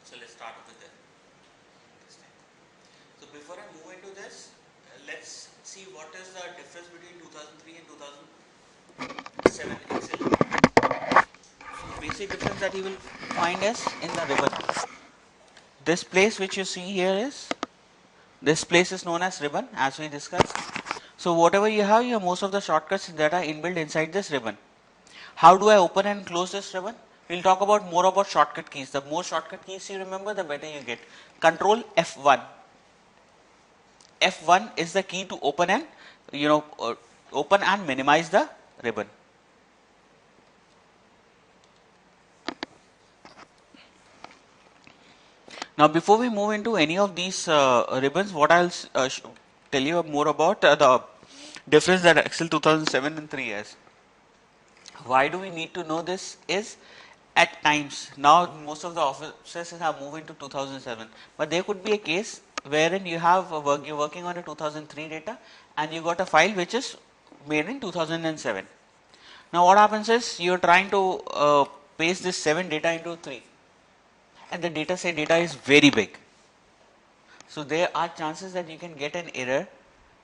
So let's start with this thing. So before I move into this, let's see what is the difference between 2003 and 2007 Excel. So the basic difference that you will find is in the ribbon. This place which you see here is, this place is known as ribbon, as we discussed. So whatever you have most of the shortcuts that are inbuilt inside this ribbon. How do I open and close this ribbon? We'll talk about more about shortcut keys. The more shortcut keys you remember, the better you get. Control F1. F1 is the key to open and open and minimize the ribbon. Now before we move into any of these ribbons, what I'll tell you more about the difference that Excel 2007 and 3 has. Why do we need to know this is at times, now most of the offices have moved into 2007, but there could be a case wherein you have you're working on a 2003 data and you got a file which is made in 2007. Now what happens is you're trying to paste this 7 data into 3 and the data is very big. So there are chances that you can get an error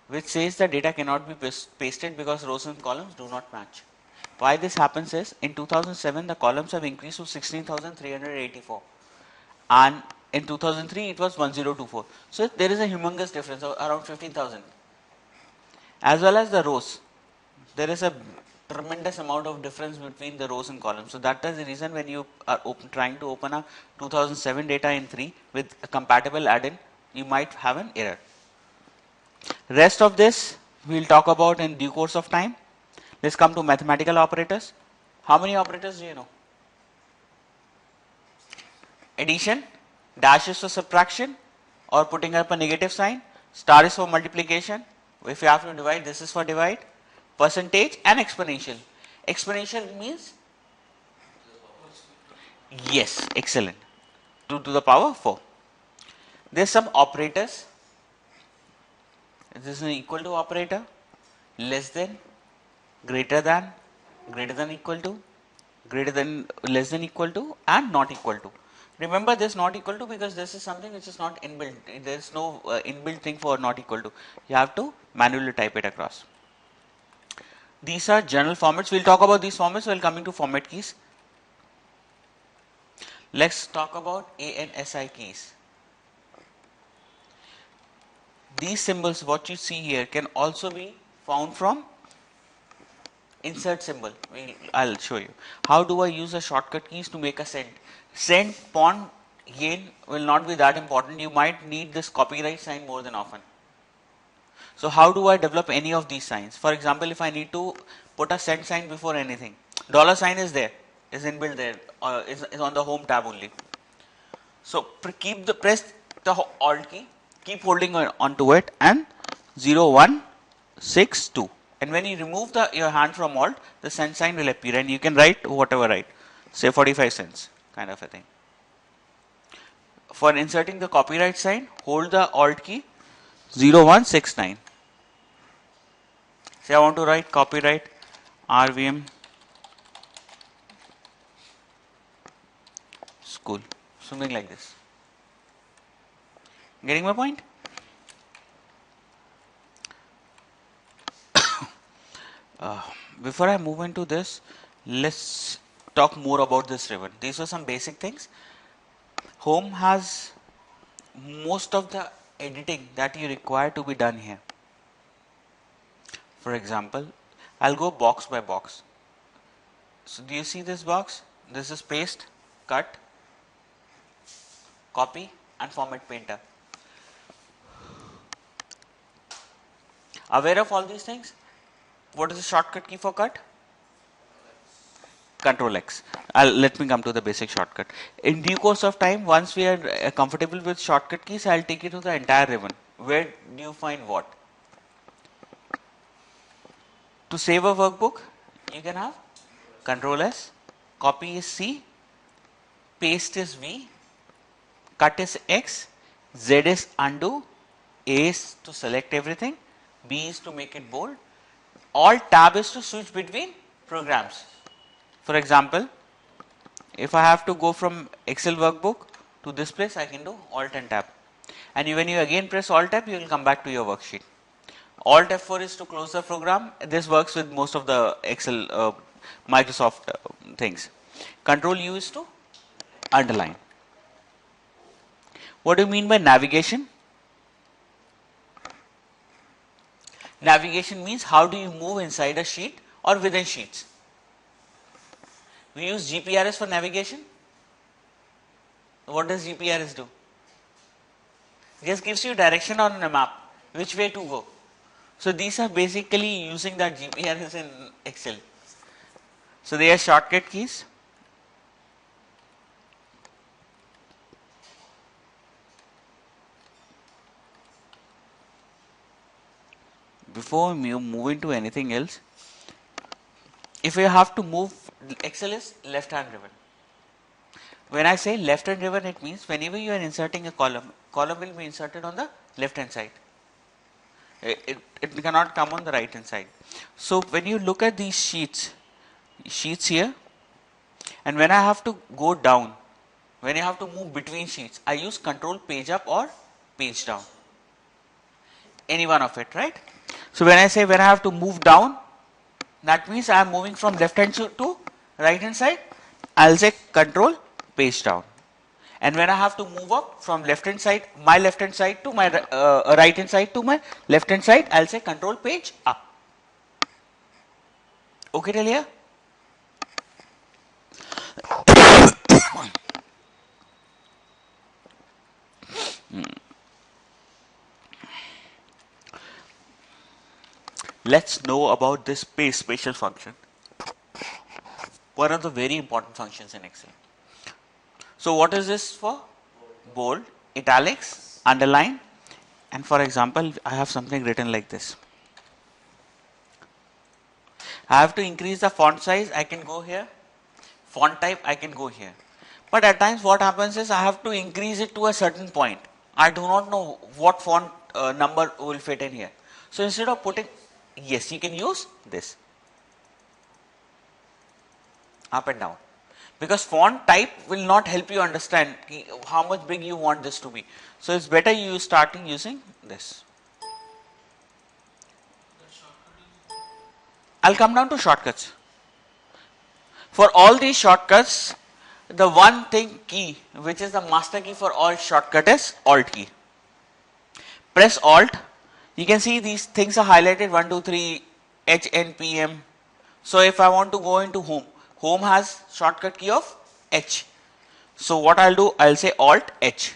which says the data cannot be pasted because rows and columns do not match. Why this happens is in 2007 the columns have increased to 16,384 and in 2003 it was 1024. So there is a humongous difference of around 15,000. As well as the rows, there is a tremendous amount of difference between the rows and columns. So that is the reason when you are trying to open a 2007 data in 3 with a compatible add-in, you might have an error. Rest of this we will talk about in due course of time. Let's come to mathematical operators. How many operators do you know? Addition, dash is for subtraction or putting up a negative sign, star is for multiplication. If you have to divide, this is for divide, percentage and exponential. Exponential means? Yes, excellent. 2 to the power 4. There's some operators. This is an equal to operator, less than, greater than equal to, greater than, less than equal to and not equal to. Remember this not equal to because this is something which is not inbuilt. There is no inbuilt thing for not equal to. You have to manually type it across. These are general formats. We'll talk about these formats while coming to format keys. Let's talk about ANSI keys. These symbols what you see here can also be found from insert symbol. I'll show you. How do I use the shortcut keys to make a send? Send, pawn, gain will not be that important. You might need this copyright sign more than often. So how do I develop any of these signs? For example, if I need to put a send sign before anything, dollar sign is there, is inbuilt there, is on the home tab only. So press the alt key, keep holding onto it and 0162. And when you remove your hand from alt, the send sign will appear and you can write whatever write, say 45 cents kind of a thing. For inserting the copyright sign, hold the alt key 0169. Say I want to write copyright RVM school, something like this. Getting my point? Before I move into this, let's talk more about this ribbon. These are some basic things. Home has most of the editing that you require to be done here. For example, I'll go box by box. So do you see this box? This is paste, cut, copy and format painter. Aware of all these things? What is the shortcut key for cut? Control X. Let me come to the basic shortcut. In due course of time, once we are comfortable with shortcut keys, I'll take you to the entire ribbon. Where do you find what? To save a workbook, you can have Control S, copy is C, paste is V, cut is X, Z is undo, A is to select everything, B is to make it bold, Alt tab is to switch between programs. For example, if I have to go from Excel workbook to this place, I can do Alt and Tab. And when you again press Alt Tab, you will come back to your worksheet. Alt F4 is to close the program. This works with most of the Excel Microsoft things. Control U is to underline. What do you mean by navigation? Navigation means how do you move inside a sheet or within sheets. We use GPRS for navigation. What does GPRS do? It just gives you direction on a map, which way to go. So these are basically using that GPRS in Excel. So they are shortcut keys. Before you move into anything else, if you have to move, Excel is left hand driven. When I say left hand driven, it means whenever you are inserting a column, column will be inserted on the left hand side. It cannot come on the right hand side. So when you look at these sheets here, and when I have to go down, when I have to move between sheets, I use control page up or page down. Any one of it, right? So when I say when I have to move down, that means I am moving from left hand to right hand side, I'll say control page down. And when I have to move up from left hand side, my left hand side to my right hand side to my left hand side, I'll say control page up. Okay till here? Let's know about this spatial function. One of the very important functions in Excel. So what is this for? Bold, italics, underline, and for example, I have something written like this. I have to increase the font size, I can go here. Font type, I can go here. But at times what happens is I have to increase it to a certain point. I do not know what font number will fit in here. So instead of putting, yes, you can use this. Up and down. Because font type will not help you understand how much big you want this to be. So it's better you starting using this. I'll come down to shortcuts. For all these shortcuts, the one thing key, which is the master key for all shortcut, is Alt key. Press Alt. You can see these things are highlighted 1, 2, 3, H, N, P, M. So if I want to go into home, home has shortcut key of H. So what I'll do, I'll say Alt H.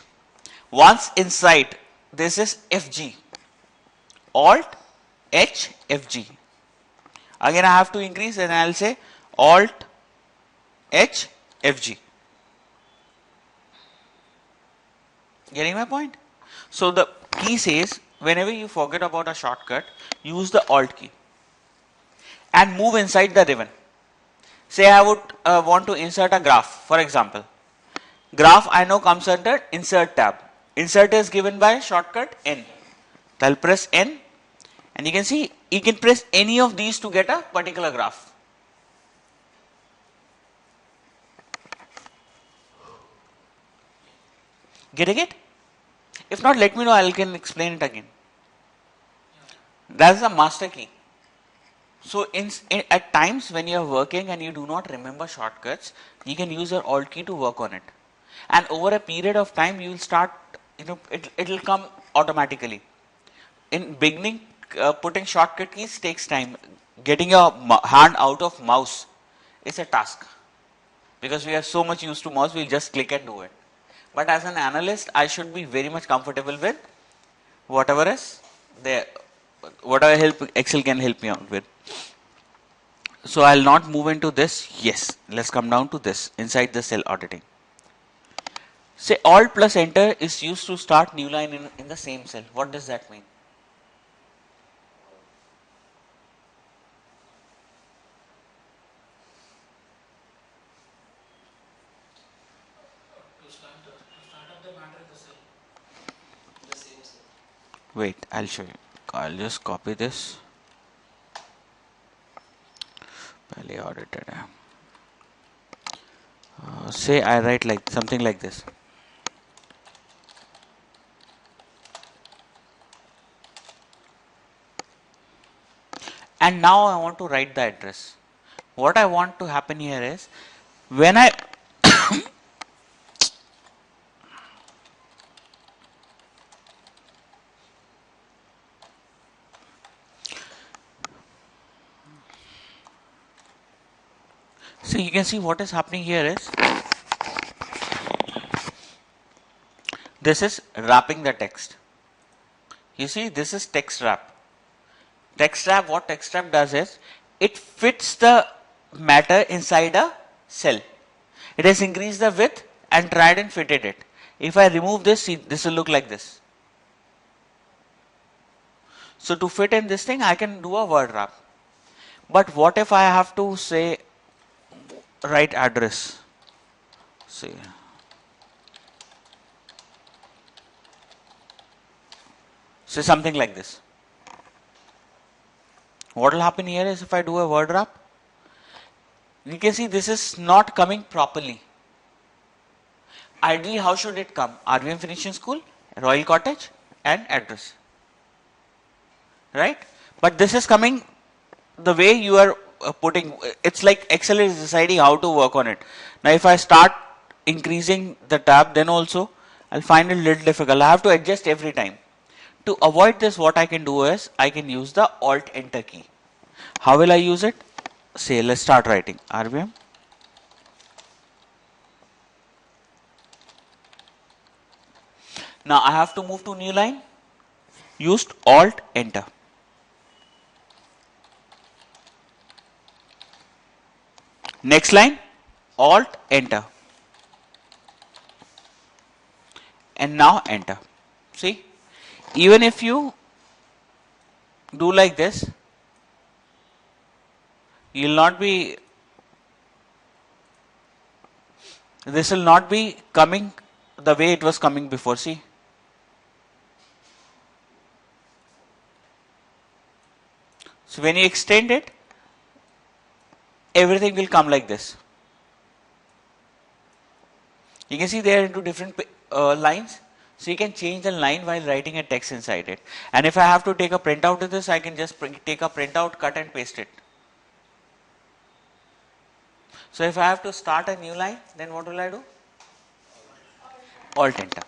Once inside, this is FG. Alt H FG. Again I have to increase and I'll say Alt H FG. Getting my point? So the key says whenever you forget about a shortcut, use the Alt key and move inside the ribbon. Say I would want to insert a graph, for example. Graph I know comes under Insert tab. Insert is given by shortcut N. So I'll press N and you can see you can press any of these to get a particular graph. Getting it? If not, let me know, I can explain it again. That's the master key. So at times when you are working and you do not remember shortcuts, you can use your Alt key to work on it. And over a period of time, you will start, it will come automatically. In beginning, putting shortcut keys takes time. Getting your hand out of mouse is a task. Because we are so much used to mouse, we'll just click and do it. But as an analyst, I should be very much comfortable with whatever is there, whatever help Excel can help me out with. So I'll not move into this. Yes, let's come down to this inside the cell auditing. Say Alt plus Enter is used to start new line in the same cell. What does that mean? Wait, I'll show you. I'll just copy this. Pale audited. Say I write like something like this. and now I want to write the address. What I want to happen here is, when I so you can see what is happening here is, this is wrapping the text. You see, this is text wrap. Text wrap, what text wrap does is, it fits the matter inside a cell. It has increased the width and tried and fitted it. If I remove this, see, this will look like this. So to fit in this thing, I can do a word wrap. But what if I have to say, write address? See. Say something like this. What will happen here is, if I do a word wrap, you can see this is not coming properly. Ideally, how should it come? RVM Finishing School, Royal Cottage, and address. Right? But this is coming the way you are putting. It's like Excel is deciding how to work on it. Now, if I start increasing the tab, then also I'll find it a little difficult. I have to adjust every time. To avoid this, what I can do is, I can use the Alt Enter key. How will I use it? Say, let's start writing RVM. Now I have to move to new line. Used Alt Enter. Next line, Alt Enter. And now enter. See? Even if you do like this, you will not be, this will not be coming the way it was coming before. See? So when you extend it, everything will come like this. You can see they are into different lines. So you can change the line while writing a text inside it. And if I have to take a printout of this, I can just take a printout, cut and paste it. So if I have to start a new line, then what will I do? Alt Enter.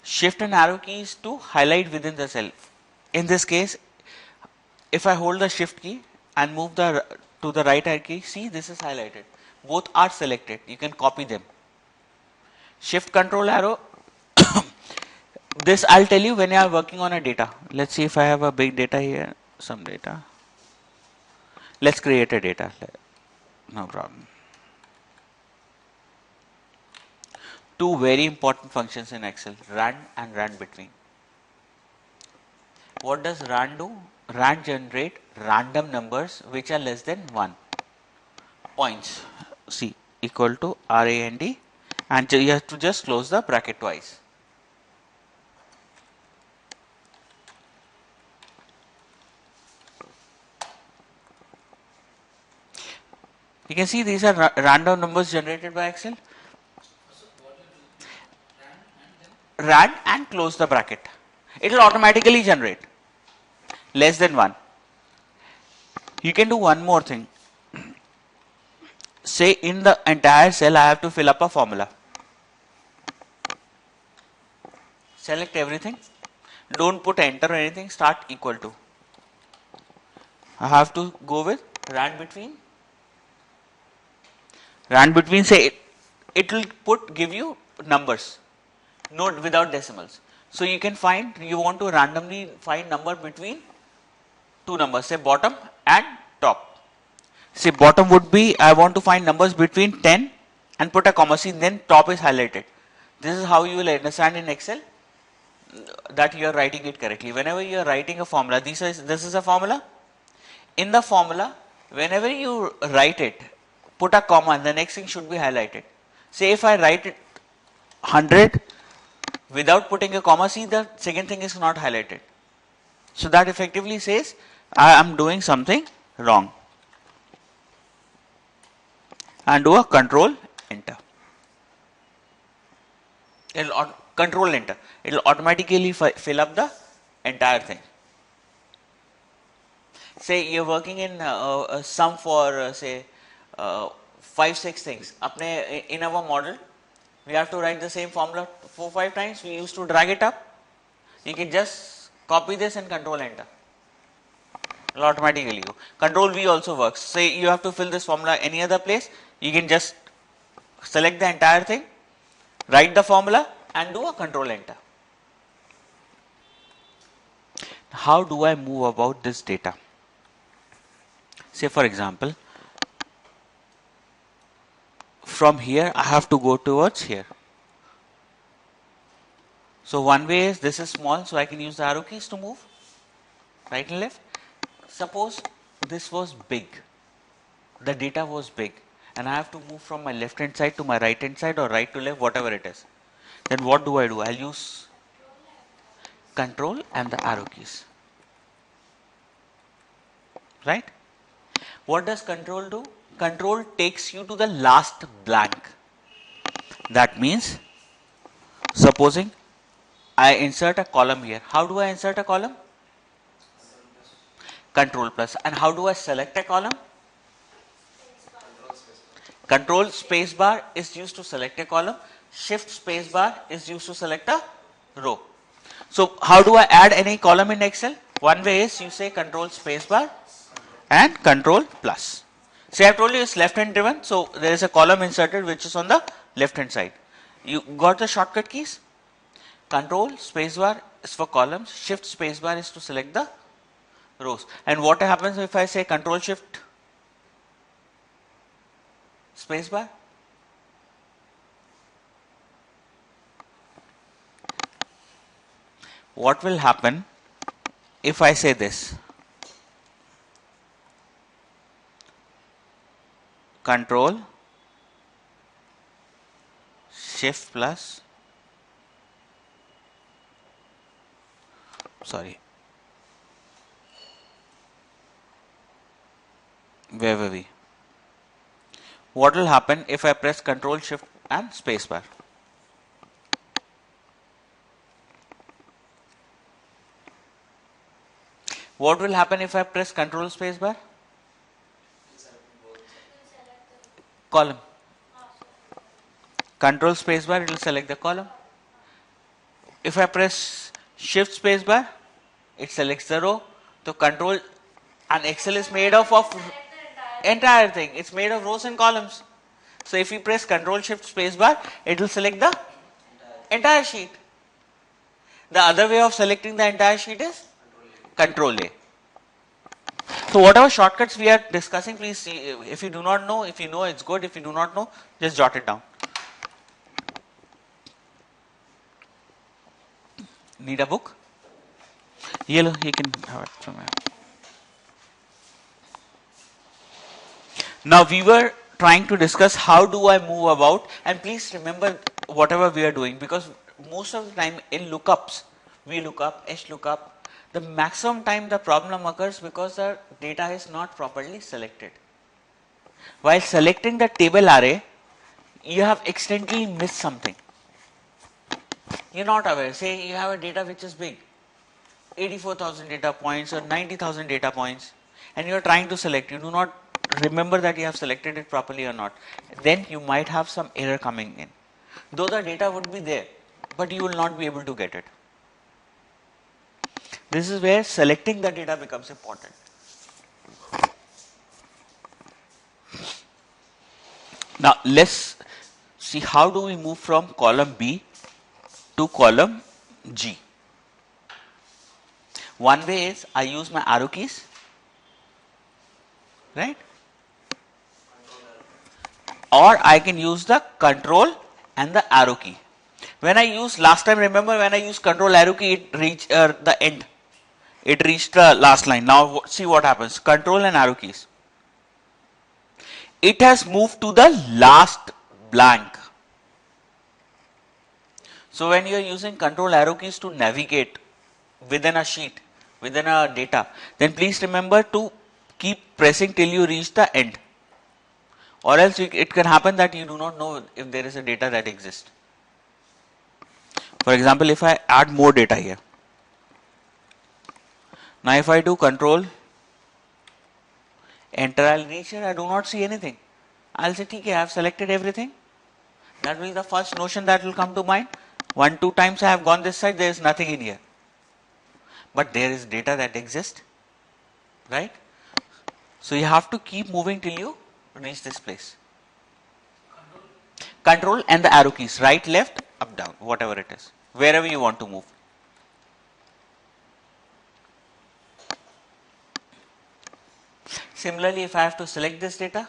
Shift and arrow keys to highlight within the cell. In this case, if I hold the shift key and move to the right arrow key, see, this is highlighted. Both are selected. You can copy them. Shift control arrow. This I'll tell you when you are working on a data. Let's see if I have a big data here. Some data. Let's create a data. No problem. Two very important functions in Excel, rand and rand between. What does rand do? Rand generate random numbers which are less than 1. Points, see, equal to RAND, and you have to just close the bracket twice. You can see these are random numbers generated by Excel. Rand and close the bracket. It will automatically generate less than 1. You can do one more thing. Say in the entire cell I have to fill up a formula. Select everything. Don't put enter or anything. Start equal to. I have to go with rand between. Rand between, say it will give you numbers. Note without decimals. So you can find, you want to randomly find number between two numbers, say bottom and top. Say bottom would be, I want to find numbers between 10 and put a comma, see, then top is highlighted. This is how you will understand in Excel that you are writing it correctly. Whenever you are writing a formula, this is a formula. In the formula, whenever you write it, put a comma and the next thing should be highlighted. Say if I write it 100 without putting a comma, see, the second thing is not highlighted. So that effectively says I am doing something wrong. And do a control enter. control enter. It will automatically fill up the entire thing. Say you're working in sum for say 5-6 things. In our model, we have to write the same formula 4-5 times. We used to drag it up. You can just copy this and control enter. It will automatically go. Control V also works. Say you have to fill this formula any other place. You can just select the entire thing, write the formula and do a control enter. How do I move about this data? Say for example, from here I have to go towards here. So one way is this is small, so I can use the arrow keys to move right and left. Suppose this was big, the data was big, and I have to move from my left hand side to my right hand side or right to left, whatever it is. Then what do? I'll use control and the arrow keys. Right? What does control do? Control takes you to the last blank. That means, supposing I insert a column here. How do I insert a column? Control plus. And how do I select a column? Control space bar is used to select a column. Shift space bar is used to select a row. So how do I add any column in Excel? One way is you say control space bar and control plus. Say I have told you it's left hand driven, so there is a column inserted which is on the left hand side. You got the shortcut keys? Control space bar is for columns, shift space bar is to select the rows. And what happens if I say control shift space bar? What will happen if I say this? Control shift plus, sorry, where were we? What will happen if I press control shift and space bar? What will happen if I press control space bar? Column. Control space bar, it will select the column. If I press shift space bar, it selects the row. So control, and Excel is made of entire thing. It's made of rows and columns. So if you press control shift space bar, it will select the entire sheet. The other way of selecting the entire sheet is control A. So whatever shortcuts we are discussing, please see. If you do not know, if you know, it's good. If you do not know, just jot it down. Need a book? Yellow, you can have it from here. Now we were trying to discuss how do I move about, and please remember whatever we are doing, because most of the time in lookups, we look up, lookup, the maximum time the problem occurs because the data is not properly selected. While selecting the table array, you have accidentally missed something. You're not aware. Say you have a data which is big, 84,000 data points or 90,000 data points, and you're trying to select. You do not remember that you have selected it properly or not. Then you might have some error coming in. Though the data would be there, but you will not be able to get it. This is where selecting the data becomes important. Now let's see how do we move from column B to column G. One way is I use my arrow keys, right? Or I can use the control and the arrow key. When I use last time, remember when I use control arrow key, it reached the end. It reached the last line. Now see what happens. Control and arrow keys. It has moved to the last blank. So when you are using control arrow keys to navigate within a sheet, within a data, then please remember to keep pressing till you reach the end. Or else it can happen that you do not know if there is a data that exists. For example, if I add more data here, now if I do control enter, I'll reach here, I do not see anything. I'll say, okay, I have selected everything. That will be the first notion that will come to mind. 1, 2 times I have gone this side, there is nothing in here. But there is data that exists, right? So you have to keep moving till you reach this place. Control and the arrow keys, right, left, up, down, whatever it is, wherever you want to move. Similarly, if I have to select this data,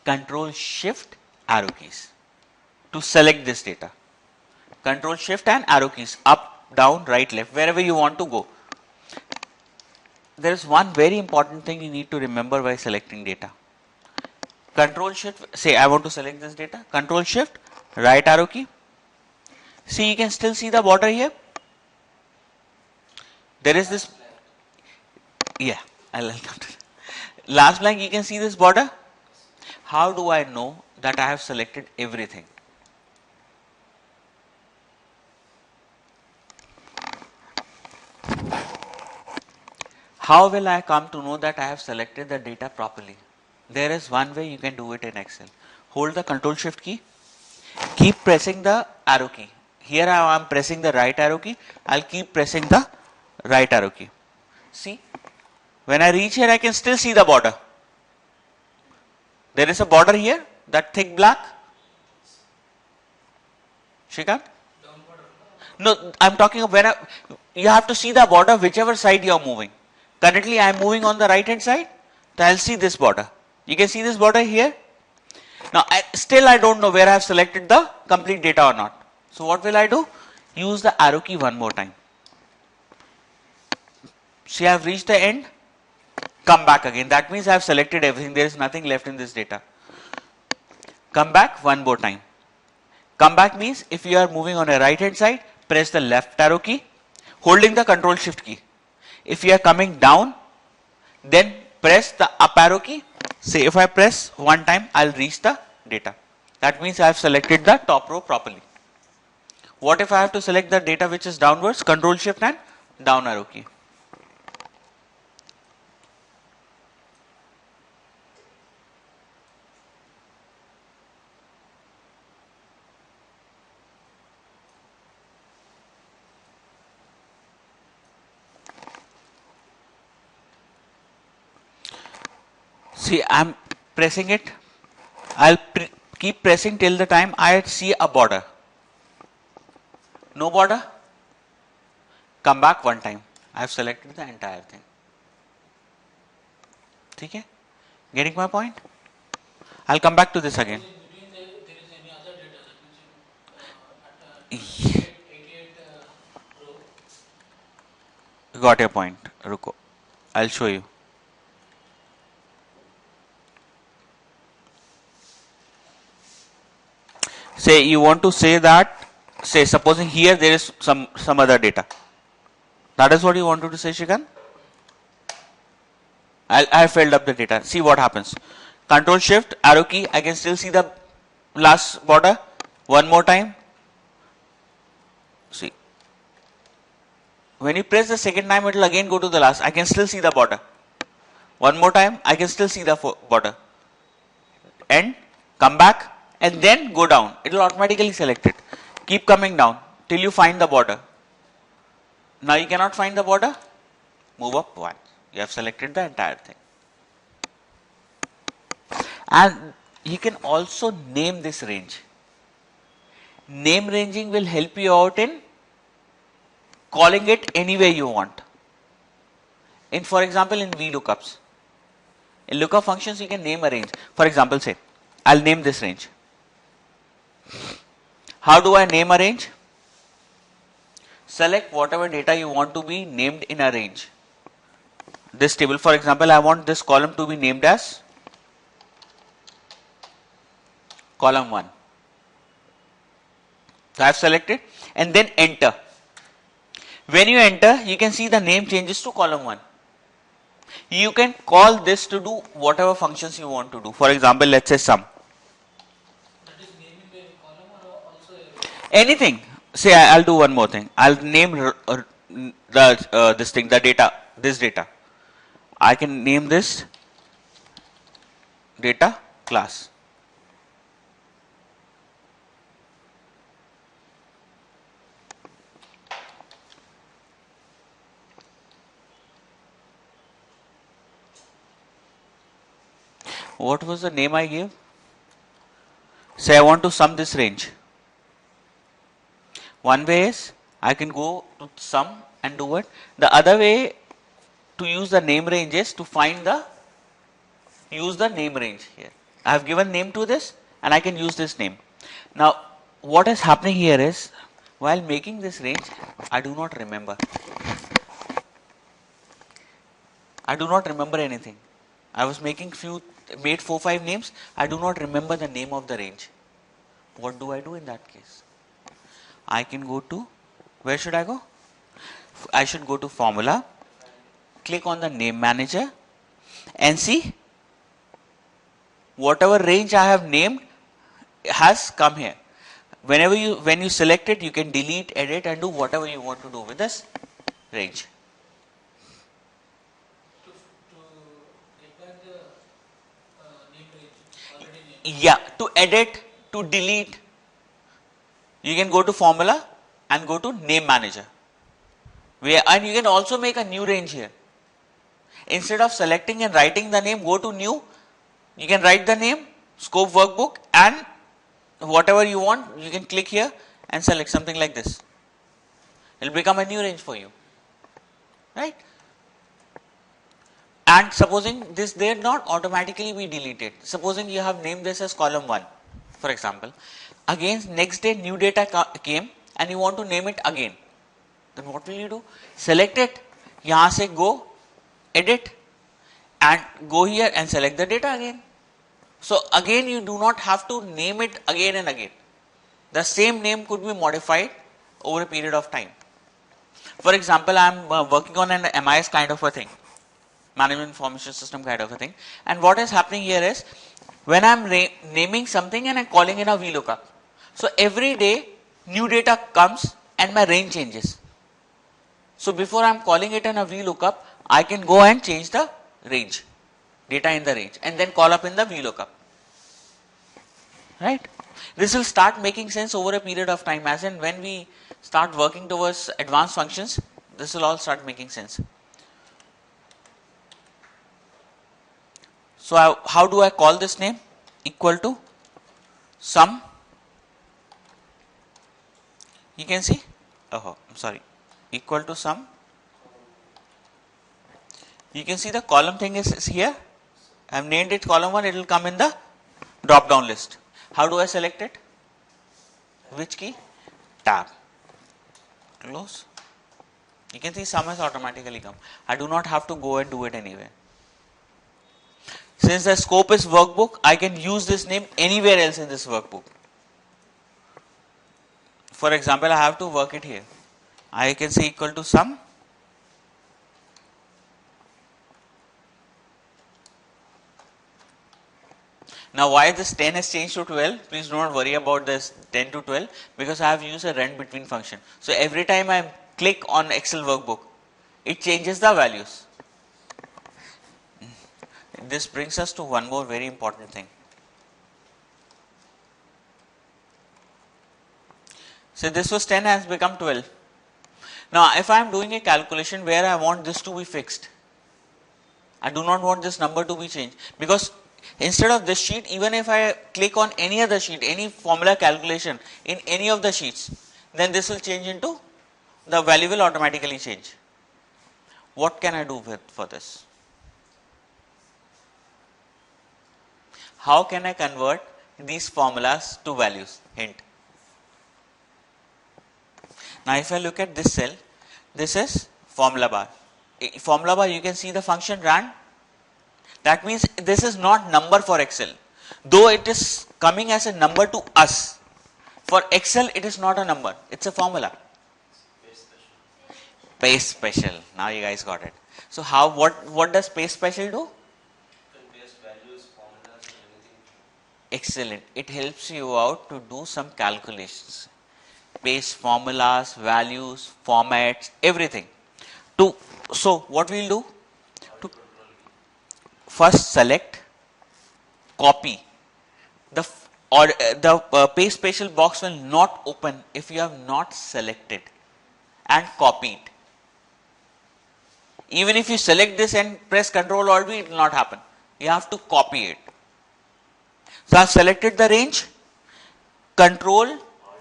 control shift arrow keys to select this data. Control shift and arrow keys, up, down, right, left, wherever you want to go. There is one very important thing you need to remember while selecting data. Control shift, say I want to select this data, control shift, right arrow key. See, you can still see the border here. There is this, yeah, I'll come to that. Last blank, you can see this border. How do I know that I have selected everything? How will I come to know that I have selected the data properly? There is one way you can do it in Excel. Hold the control shift key, keep pressing the arrow key. Here I am pressing the right arrow key, I'll keep pressing the right arrow key. See, when I reach here, I can still see the border. There is a border here, that thick black. Shrikant? No, I'm talking of when you have to see the border whichever side you are moving. Currently, I am moving on the right hand side, so I'll see this border. You can see this border here. Now, still I don't know where I have selected the complete data or not. So, what will I do? Use the arrow key one more time. See, I have reached the end. Come back again. That means I have selected everything. There is nothing left in this data. Come back one more time. Come back means if you are moving on a right hand side, press the left arrow key, holding the control shift key. If you are coming down, then press the up arrow key. Say if I press one time, I'll reach the data. That means I have selected the top row properly. What if I have to select the data which is downwards? Control shift and down arrow key. See, I'm pressing it. I'll keep pressing till the time I see a border. No border. Come back one time. I have selected the entire thing. Okay? Getting my point? I'll come back to this again. Got your point. Ruko. I'll show you. Say you want to say that, say supposing here there is some other data. That is what you wanted to say, Shikan? I filled up the data. See what happens. Control shift, arrow key, I can still see the last border. One more time. See. When you press the second time, it will again go to the last. I can still see the border. One more time, I can still see the border. And come back. And then go down. It will automatically select it. Keep coming down till you find the border. Now you cannot find the border. Move up one. You have selected the entire thing. And you can also name this range. Name ranging will help you out in calling it any way you want. For example, in VLOOKUPs. In lookup functions, you can name a range. For example, say, I'll name this range. How do I name a range? Select whatever data you want to be named in a range. This table, for example, I want this column to be named as column 1. So I have selected and then enter. When you enter, you can see the name changes to column 1. You can call this to do whatever functions you want to do. For example, let's say sum. anything. Say I'll do one more thing. I'll name the this thing, the data, this data. I can name this data class. What was the name I gave? Say I want to sum this range. One way is I can go to sum and do it. The other way to use the name range is to find the use the name range here. I have given name to this and I can use this name. Now what is happening here is while making this range I do not remember. I do not remember anything. I was made 4-5 names. I do not remember the name of the range. What do I do in that case? I can go to, where should I go? I should go to formula, click on the name manager and see whatever range I have named has come here. When you select it, you can delete, edit and do whatever you want to do with this range. Yeah, to edit, to delete, you can go to formula and go to name manager. And you can also make a new range here. Instead of selecting and writing the name, go to new. You can write the name, scope workbook, and whatever you want, you can click here and select something like this. It will become a new range for you. Right? And supposing this dare not automatically be deleted. Supposing you have named this as column 1, for example. Again, next day new data came and you want to name it again. Then what will you do? Select it. Yahan se go, edit, and go here and select the data again. So again, you do not have to name it again and again. The same name could be modified over a period of time. For example, I am working on an MIS kind of a thing. Management Information System kind of a thing. And what is happening here is when I am naming something and I am calling in a VLOOKUP. So every day new data comes and my range changes. So before I am calling it in a VLOOKUP, I can go and change the range, data in the range, and then call up in the VLOOKUP. Right? This will start making sense over a period of time, as in when we start working towards advanced functions, this will all start making sense. So how do I call this name? Equal to sum. You can see, equal to sum. You can see the column thing is here. I have named it column 1, it will come in the drop down list. How do I select it? Which key? Tab. Close. You can see sum has automatically come. I do not have to go and do it anywhere. Since the scope is workbook, I can use this name anywhere else in this workbook. For example, I have to work it here. I can say equal to sum. Now why this 10 has changed to 12? Please do not worry about this 10 to 12 because I have used a rend between function. So every time I click on Excel workbook, it changes the values. This brings us to one more very important thing. So this was 10 has become 12. Now if I am doing a calculation where I want this to be fixed, I do not want this number to be changed because instead of this sheet, even if I click on any other sheet, any formula calculation in any of the sheets, then this will change into, the value will automatically change. What can I do for this? How can I convert these formulas to values? Hint. Now if I look at this cell, this is formula bar. Formula bar, you can see the function ran. That means this is not number for Excel. Though it is coming as a number to us, for Excel it is not a number, it's a formula. Paste special. Now you guys got it. So what does paste special do? Values, formulas, and everything. Excellent. It helps you out to do some calculations. paste formulas, values, formats, everything. So what we'll do, to first select, copy. The paste special box will not open if you have not selected and copied. Even if you select this and press Ctrl Alt V, it will not happen. You have to copy it. So I have selected the range, Ctrl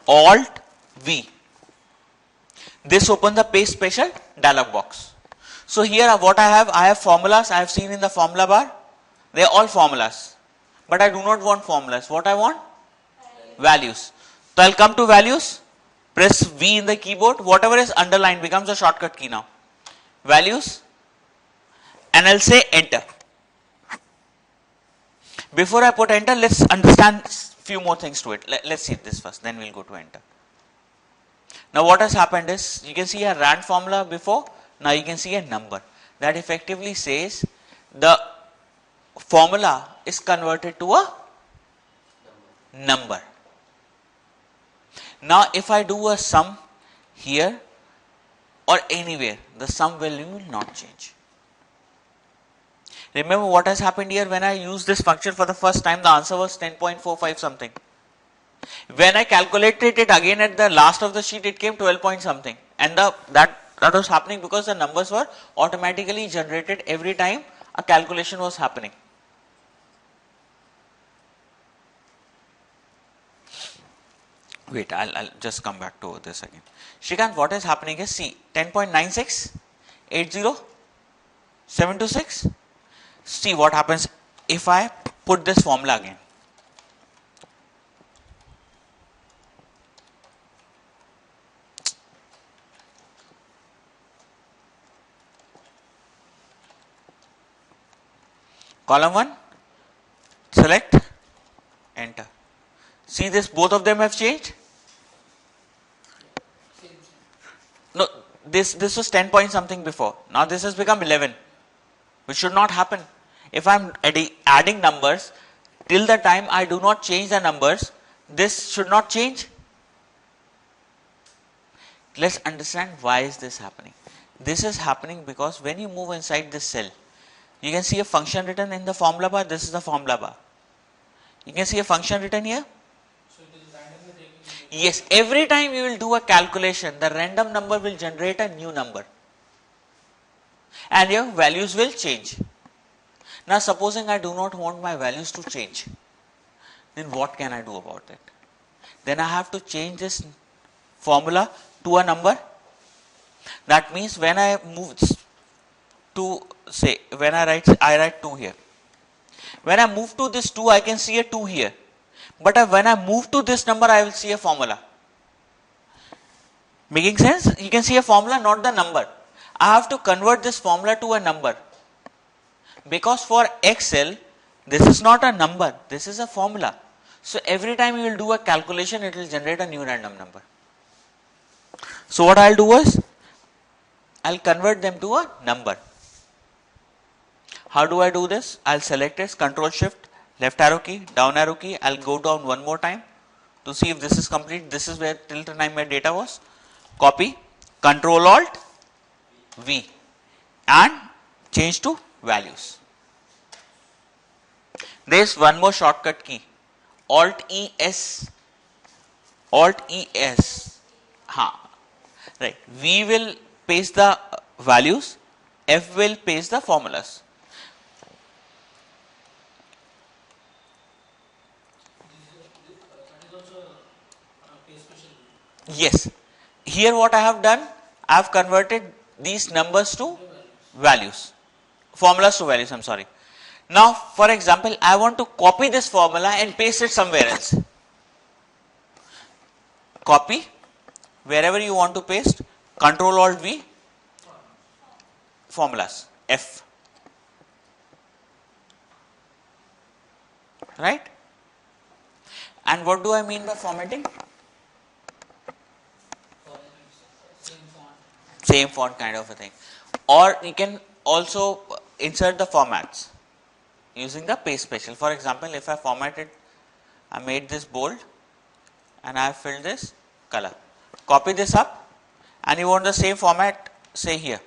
Alt V. This opens the paste special dialog box. So here what I have formulas. I have seen in the formula bar. They are all formulas. But I do not want formulas. What I want? Values. So I'll come to values, press V in the keyboard. Whatever is underlined becomes a shortcut key now. Values, and I'll say enter. Before I put enter, let's understand few more things to it. Let's see this first, then we'll go to enter. Now what has happened is, you can see a rand formula before, now you can see a number. That effectively says the formula is converted to a number. Now if I do a sum here or anywhere, the sum value will not change. Remember what has happened here? When I used this function for the first time, the answer was 10.45 something. When I calculated it again at the last of the sheet, it came 12 point something. And that was happening because the numbers were automatically generated every time a calculation was happening. Wait, I'll just come back to this again. Shrikant, what is happening is, see, 10.96, 80, 726. See what happens if I put this formula again. Column 1, select, enter. See this, both of them have changed. No, this was 10 point something before. Now this has become 11, which should not happen. If I am adding numbers, till the time I do not change the numbers, this should not change. Let's understand why is this happening. This is happening because when you move inside this cell, you can see a function written in the formula bar. This is the formula bar. You can see a function written here. So it is randomly taking. Yes, every time you will do a calculation, the random number will generate a new number. And your values will change. Now supposing I do not want my values to change, then what can I do about it? Then I have to change this formula to a number. That means when I move to, say, when I write 2 here. When I move to this 2, I can see a 2 here. But when I move to this number, I will see a formula. Making sense? You can see a formula, not the number. I have to convert this formula to a number. Because for Excel, this is not a number, this is a formula. So every time you will do a calculation, it will generate a new random number. So what I'll do is, I'll convert them to a number. How do I do this? I'll select this, Control Shift, left arrow key, down arrow key. I'll go down one more time to see if this is complete. This is where till the time my data was. Copy, Control Alt V, and change to values. There is one more shortcut key, Alt ES. Alt ES. Right. V will paste the values, F will paste the formulas. That is also a paste special. Yes. Here what I have done, I have converted these numbers to values. Formulas to values, I'm sorry. Now, for example, I want to copy this formula and paste it somewhere else. Copy, wherever you want to paste, Control Alt V, formulas, F. Right? And what do I mean by formatting? Same font kind of a thing. Or you can also insert the formats using the paste special. For example, if I formatted, I made this bold and I have filled this color. copy this up, and you want the same format, say here,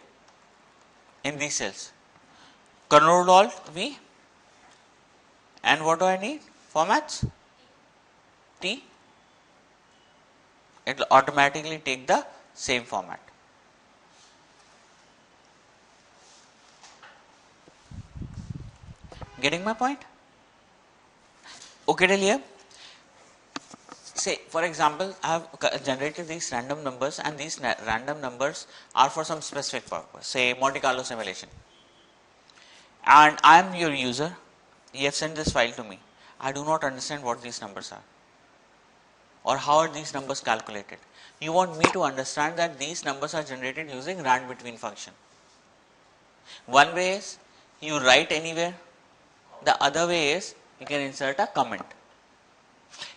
in these cells. Control Alt V, and what do I need? Formats T. It will automatically take the same format. Getting my point? Okay till here? Say, for example, I have generated these random numbers, and these random numbers are for some specific purpose, say Monte Carlo simulation. And I am your user, you have sent this file to me. I do not understand what these numbers are, or how are these numbers calculated. You want me to understand that these numbers are generated using rand between function. One way is you write anywhere, the other way is you can insert a comment.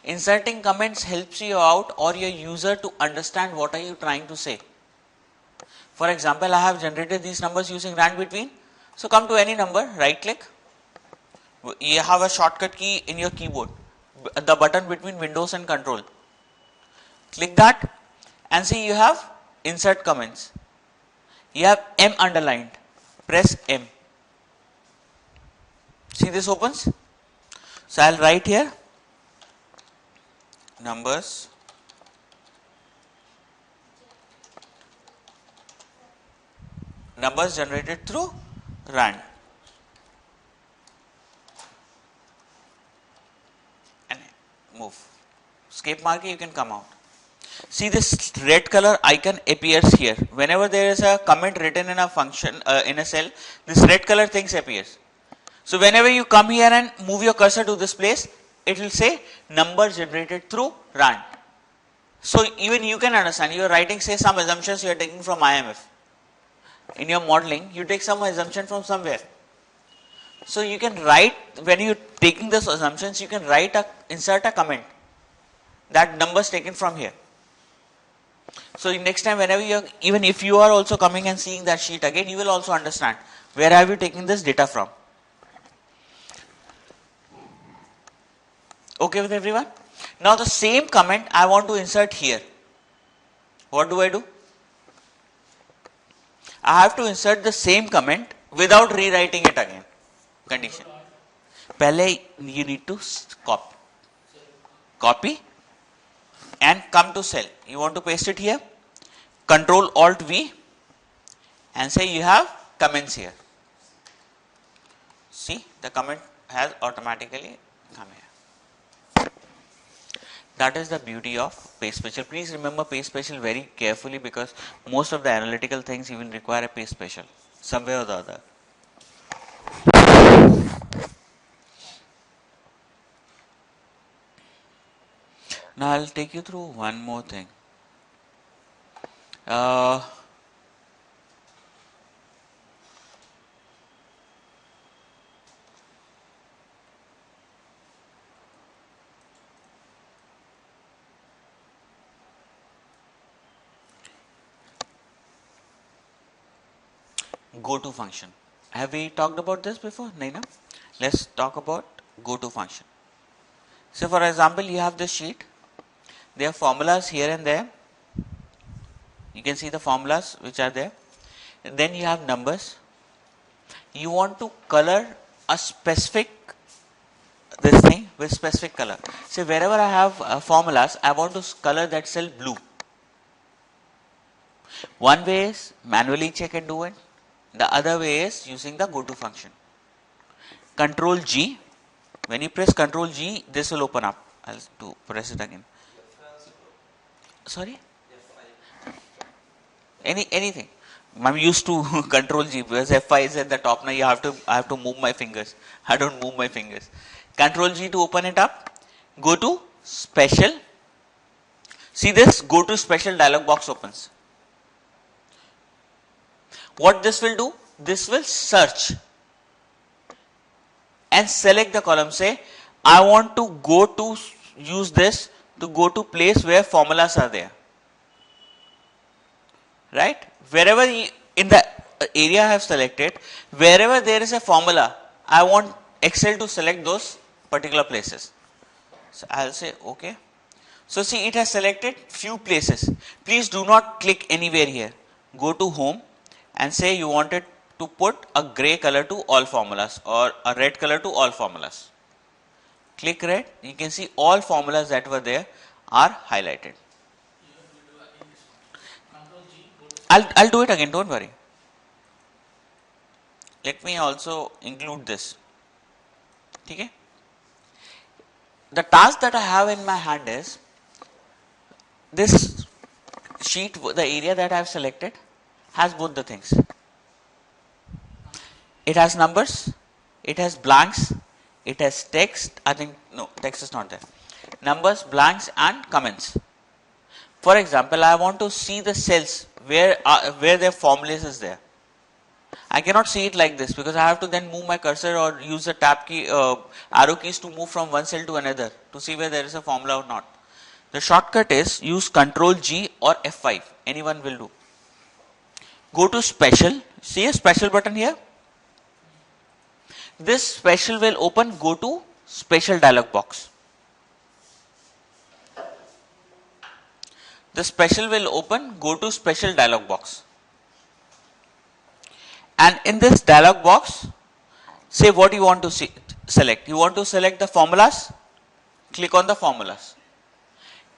Inserting comments helps you out or your user to understand what are you trying to say. For example, I have generated these numbers using rand between. So come to any number, right click. You have a shortcut key in your keyboard, the button between Windows and Control. Click that and see you have insert comments. You have M underlined. Press M. See this opens? So I'll write here numbers generated through rand, and move. Escape marker, you can come out. See this red color icon appears here. Whenever there is a comment written in a function in a cell, this red color thing appears. So whenever you come here and move your cursor to this place, it will say number generated through rand. So even you can understand, you are writing say some assumptions you are taking from IMF. In your modeling, you take some assumption from somewhere. So you can write, when you are taking these assumptions, you can write insert a comment that numbers taken from here. So next time whenever you are, even if you are also coming and seeing that sheet again, you will also understand where have you taken this data from. Okay with everyone? Now the same comment I want to insert here. What do? I have to insert the same comment without rewriting it again. Condition. Pehle you need to copy and come to cell. You want to paste it here. Control Alt V and say you have comments here. See, the comment has automatically come here. That is the beauty of paste special. Please remember paste special very carefully, because most of the analytical things you will require a paste special somewhere or the other. Now I'll take you through one more thing. Go-to function. Have we talked about this before, Naina? Let's talk about go-to function. So for example, you have this sheet. There are formulas here and there. You can see the formulas which are there. And then you have numbers. You want to color a specific this thing with specific color. So wherever I have formulas, I want to color that cell blue. One way is manually check and do it. The other way is using the go-to function. Control G. When you press Control G, this will open up. I'll press it again. Sorry? Anything. I'm used to Control G because F5 is at the top. Now I have to move my fingers. I don't move my fingers. Control G to open it up. Go to Special. See this Go to Special dialog box opens. What this will do? This will search and select the column. Say, I want to go to use this to go to place where formulas are there. Right? Wherever in the area I have selected, wherever there is a formula, I want Excel to select those particular places. So I'll say OK. So see, it has selected few places. Please do not click anywhere here. Go to home and say you wanted to put a gray color to all formulas or a red color to all formulas. Click red, you can see all formulas that were there are highlighted. Control G, go to I'll do it again, don't worry. Let me also include this. Okay? The task that I have in my hand is this sheet, the area that I have selected has both the things. It has numbers, it has blanks, it has text. I think no, text is not there. Numbers, blanks, and comments. For example, I want to see the cells where their formulas is there. I cannot see it like this because I have to then move my cursor or use the tab key, arrow keys to move from one cell to another to see where there is a formula or not. The shortcut is use Control G or F5. Anyone will do. Go to Special. See a Special button here? This Special will open. Go to Special dialog box. The Special will open. Go to Special dialog box. And in this dialog box, say what you want to select. You want to select the formulas? Click on the formulas.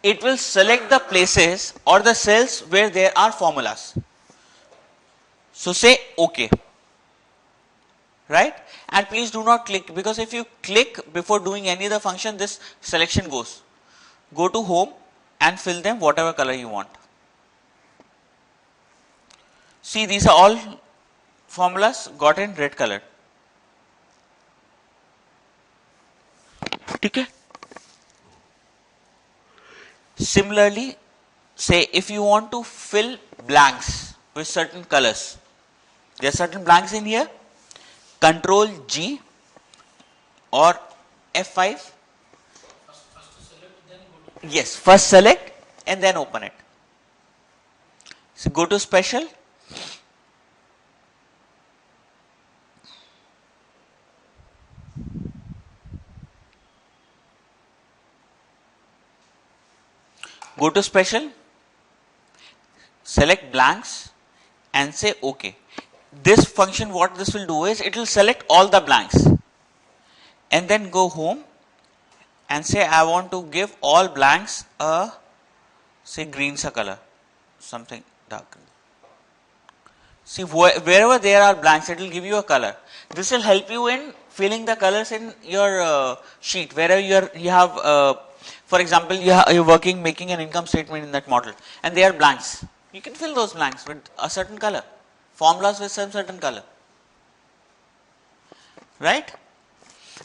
It will select the places or the cells where there are formulas. So say OK. Right? And please do not click, because if you click before doing any other function, this selection goes. Go to home and fill them whatever color you want. See, these are all formulas got in red color. Okay. Similarly, say if you want to fill blanks with certain colors, there are certain blanks in here. Control G or F5. first to select, then go to Yes, first select and then open it. So go to Special. Go to Special, select blanks and say OK. This function, what this will do is, it will select all the blanks and then go home and say I want to give all blanks a, say, green sa color, something dark green. See, wherever there are blanks, it will give you a color. This will help you in filling the colors in your sheet. Wherever you have, for example, you're working, making an income statement in that model, and there are blanks. You can fill those blanks with a certain color. Formulas with some certain color. Right?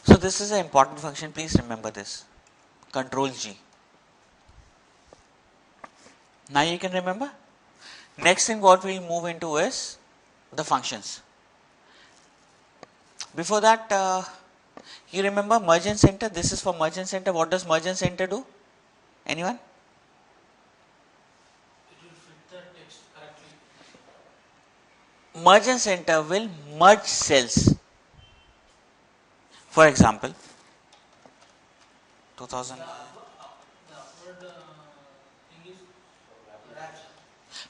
So this is an important function. Please remember this. Control G. Now you can remember. Next thing what we'll move into is the functions. Before that, you remember merge and center. This is for merge and center. What does merge and center do? Anyone? it will fit the text correctly. Merge and center will merge cells. For example, 2000. The upward thing is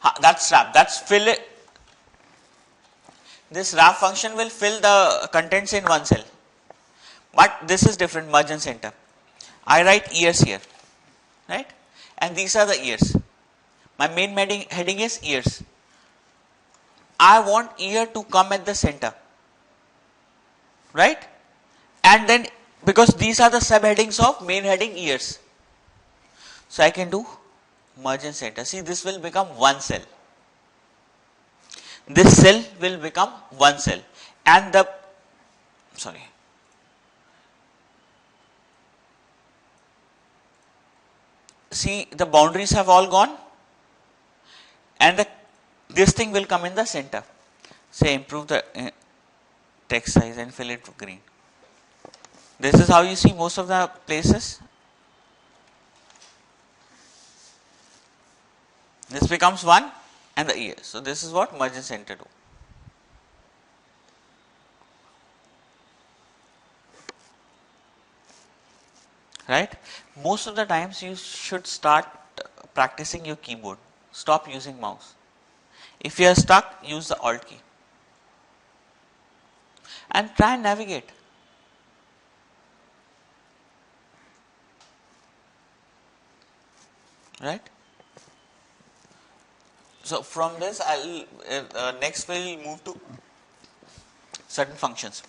wrap. That's wrap. That's fill it. This wrap function will fill the contents in one cell. But this is different, merge and center. I write years here. Right? And these are the years. My main heading is years. I want year to come at the center. Right? And then, because these are the subheadings of main heading years. So I can do merge and center. See, this will become one cell. This cell will become one cell. And the, sorry. See, the boundaries have all gone. And this thing will come in the center. Say, improve the text size and fill it with green. This is how you see most of the places. This becomes one and the year. So this is what merge and center do. right? Most of the times you should start practicing your keyboard. Stop using mouse. If you are stuck, use the Alt key and try and navigate. Right? So from this, I'll next we'll move to certain functions.